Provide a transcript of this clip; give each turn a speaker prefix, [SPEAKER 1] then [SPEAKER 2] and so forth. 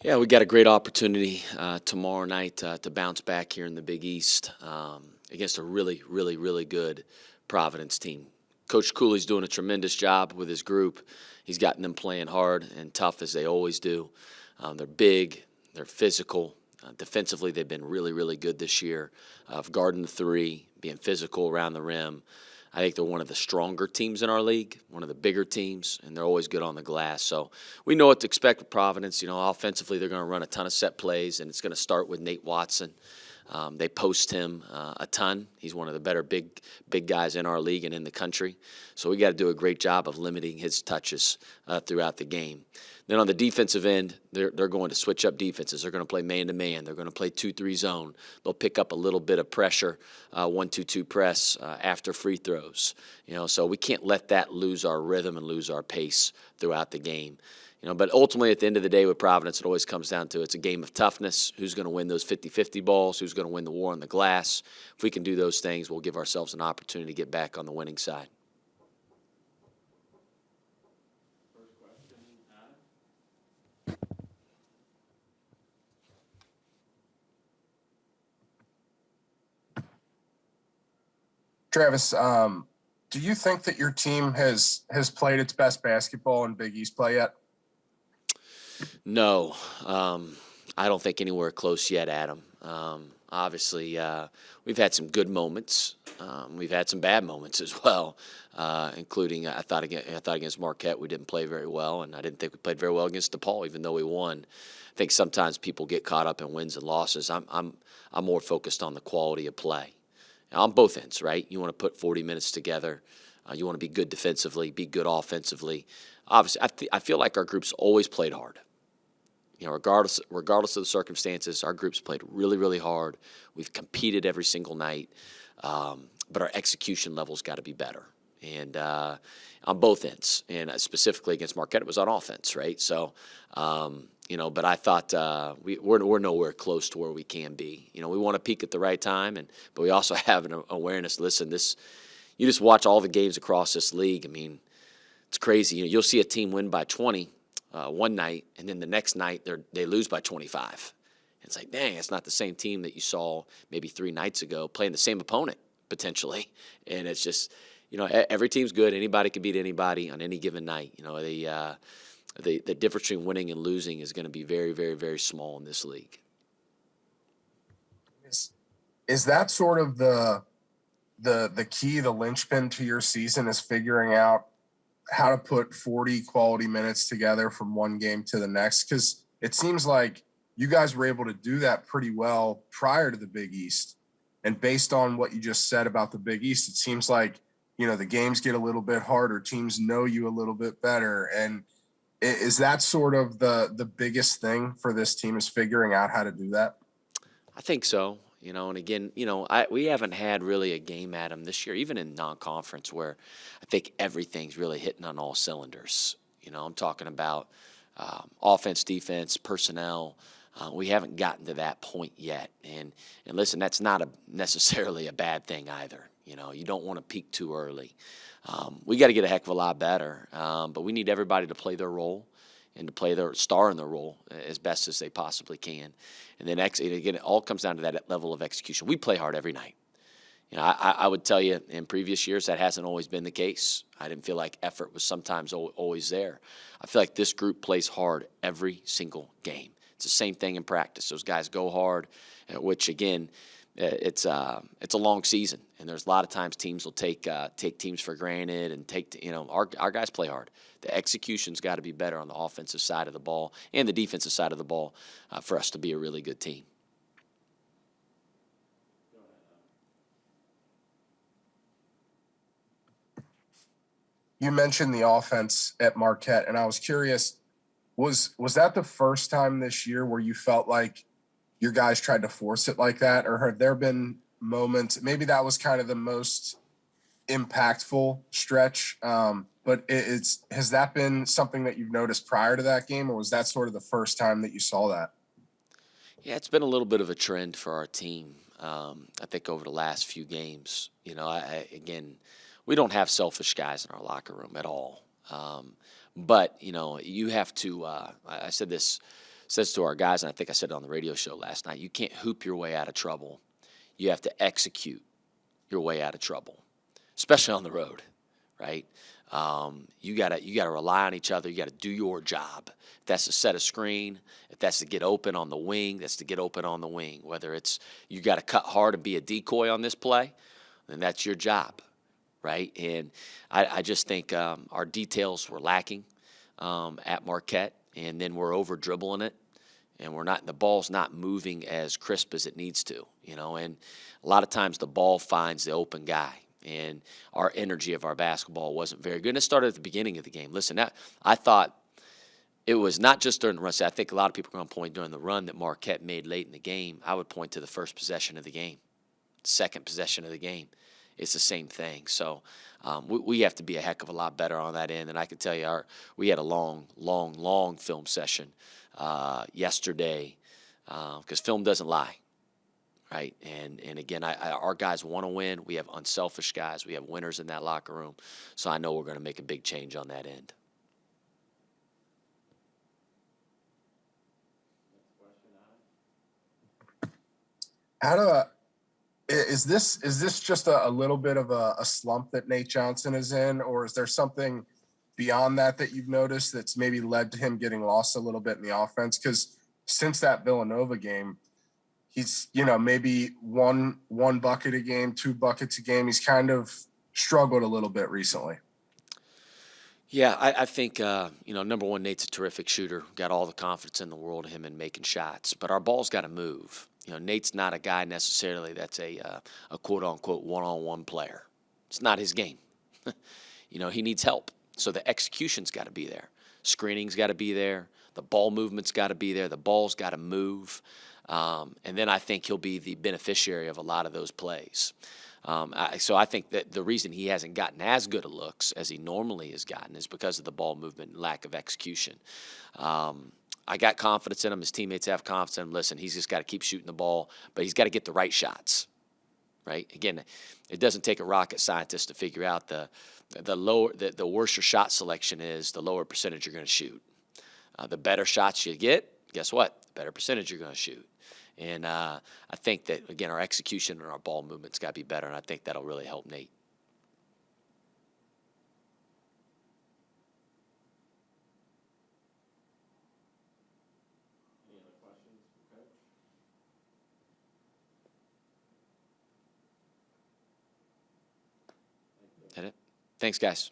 [SPEAKER 1] Yeah, we got a great opportunity tomorrow night to bounce back here in the Big East against a really, really, really good Providence team. Coach Cooley's doing a tremendous job with his group. He's gotten them playing hard and tough as they always do. They're big, they're physical. Defensively, they've been really, really good this year. Guarding the three, being physical around the rim. I think they're one of the stronger teams in our league, one of the bigger teams, and they're always good on the glass. So we know what to expect with Providence. Offensively, they're going to run a ton of set plays, and it's going to start with Nate Watson. They post him a ton. He's one of the better big guys in our league and in the country. So we got to do a great job of limiting his touches throughout the game. Then on the defensive end, they're going to switch up defenses. They're going to play man-to-man. They're going to play 2-3 zone. They'll pick up a little bit of pressure, 1-2-2 press after free throws. So we can't let that lose our rhythm and lose our pace throughout the game. But ultimately, at the end of the day with Providence, it always comes down to it's a game of toughness. Who's going to win those 50-50 balls? Who's going to win the war on the glass? If we can do those things, we'll give ourselves an opportunity to get back on the winning side.
[SPEAKER 2] Travis, do you think that your team has played its best basketball in Big East play yet?
[SPEAKER 1] No, I don't think anywhere close yet, Adam. Obviously, we've had some good moments. We've had some bad moments as well, including I thought against Marquette we didn't play very well, and I didn't think we played very well against DePaul, even though we won. I think sometimes people get caught up in wins and losses. I'm more focused on the quality of play on both ends, right? You want to put 40 minutes together. You want to be good defensively, be good offensively. Obviously, I feel like our group's always played hard. Regardless of the circumstances, our group's played really, really hard. We've competed every single night, but our execution level's got to be better. And on both ends, and specifically against Marquette, it was on offense, right? So, but I thought we're nowhere close to where we can be. We want to peak at the right time, but we also have an awareness. Listen, you just watch all the games across this league. I mean, it's crazy. You'll see a team win by 20 one night, and then the next night they lose by 25. It's like, dang, it's not the same team that you saw maybe 3 nights ago playing the same opponent potentially. And it's just, every team's good. Anybody can beat anybody on any given night. The difference between winning and losing is going to be very, very, very small in this league.
[SPEAKER 2] Is that sort of the key, the linchpin to your season, is figuring out how to put 40 quality minutes together from one game to the next? Because it seems like you guys were able to do that pretty well prior to the Big East. And based on what you just said about the Big East, it seems like, the games get a little bit harder. Teams know you a little bit better. And is that sort of the biggest thing for this team, is figuring out how to do that?
[SPEAKER 1] I think so. And again, we haven't had really a game at them this year, even in non-conference, where I think everything's really hitting on all cylinders. I'm talking about offense, defense, personnel. We haven't gotten to that point yet. And listen, that's not necessarily a bad thing either. You don't want to peak too early. We got to get a heck of a lot better, but we need everybody to play their role and to play their star in their role as best as they possibly can. And then, again, it all comes down to that level of execution. We play hard every night. I would tell you in previous years that hasn't always been the case. I didn't feel like effort was sometimes always there. I feel like this group plays hard every single game. It's the same thing in practice. Those guys go hard, which, again, it's a long season, and there's a lot of times teams will take teams for granted and our guys play hard. The execution's got to be better on the offensive side of the ball and the defensive side of the ball for us to be a really good team.
[SPEAKER 2] You mentioned the offense at Marquette, and I was curious, was that the first time this year where you felt like your guys tried to force it like that? Or have there been moments, maybe that was kind of the most impactful stretch, but has that been something that you've noticed prior to that game, or was that sort of the first time that you saw that?
[SPEAKER 1] Yeah, it's been a little bit of a trend for our team. I think over the last few games, again, we don't have selfish guys in our locker room at all. But you have to. I said this says to our guys, and I think I said it on the radio show last night, you can't hoop your way out of trouble. You have to execute your way out of trouble, especially on the road, right? You gotta rely on each other. You gotta do your job. If that's to set a screen, if that's to get open on the wing, that's to get open on the wing. Whether it's you got to cut hard and be a decoy on this play, then that's your job, right? And I just think our details were lacking at Marquette, and then we're over dribbling it, and the ball's not moving as crisp as it needs to, and a lot of times the ball finds the open guy, and our energy of our basketball wasn't very good. And it started at the beginning of the game. Listen, I thought it was not just during the run. I think a lot of people are going to point during the run that Marquette made late in the game. I would point to the first possession of the game, second possession of the game. It's the same thing. So we have to be a heck of a lot better on that end. And I can tell you, we had a long film session yesterday because film doesn't lie, right? And again, our guys want to win. We have unselfish guys. We have winners in that locker room. So I know we're going to make a big change on that end.
[SPEAKER 2] Is this just a little bit of a slump that Nate Johnson is in, or is there something beyond that you've noticed that's maybe led to him getting lost a little bit in the offense? Because since that Villanova game, he's maybe one bucket a game, 2 buckets a game. He's kind of struggled a little bit recently.
[SPEAKER 1] Yeah, I think, number one, Nate's a terrific shooter. Got all the confidence in the world of him in making shots. But our ball's got to move. Nate's not a guy necessarily that's a quote-unquote one-on-one player. It's not his game. He needs help. So the execution's got to be there. Screening's got to be there. The ball movement's got to be there. The ball's got to move. And then I think he'll be the beneficiary of a lot of those plays. So I think that the reason he hasn't gotten as good of looks as he normally has gotten is because of the ball movement and lack of execution. I got confidence in him. His teammates have confidence in him. Listen, he's just got to keep shooting the ball, but he's got to get the right shots, right? Again, it doesn't take a rocket scientist to figure out the worse your shot selection is, the lower percentage you're going to shoot. The better shots you get, guess what? The better percentage you're going to shoot. And I think that, again, our execution and our ball movement's got to be better, and I think that'll really help Nate. Any other questions, Coach? That it? Thanks, guys.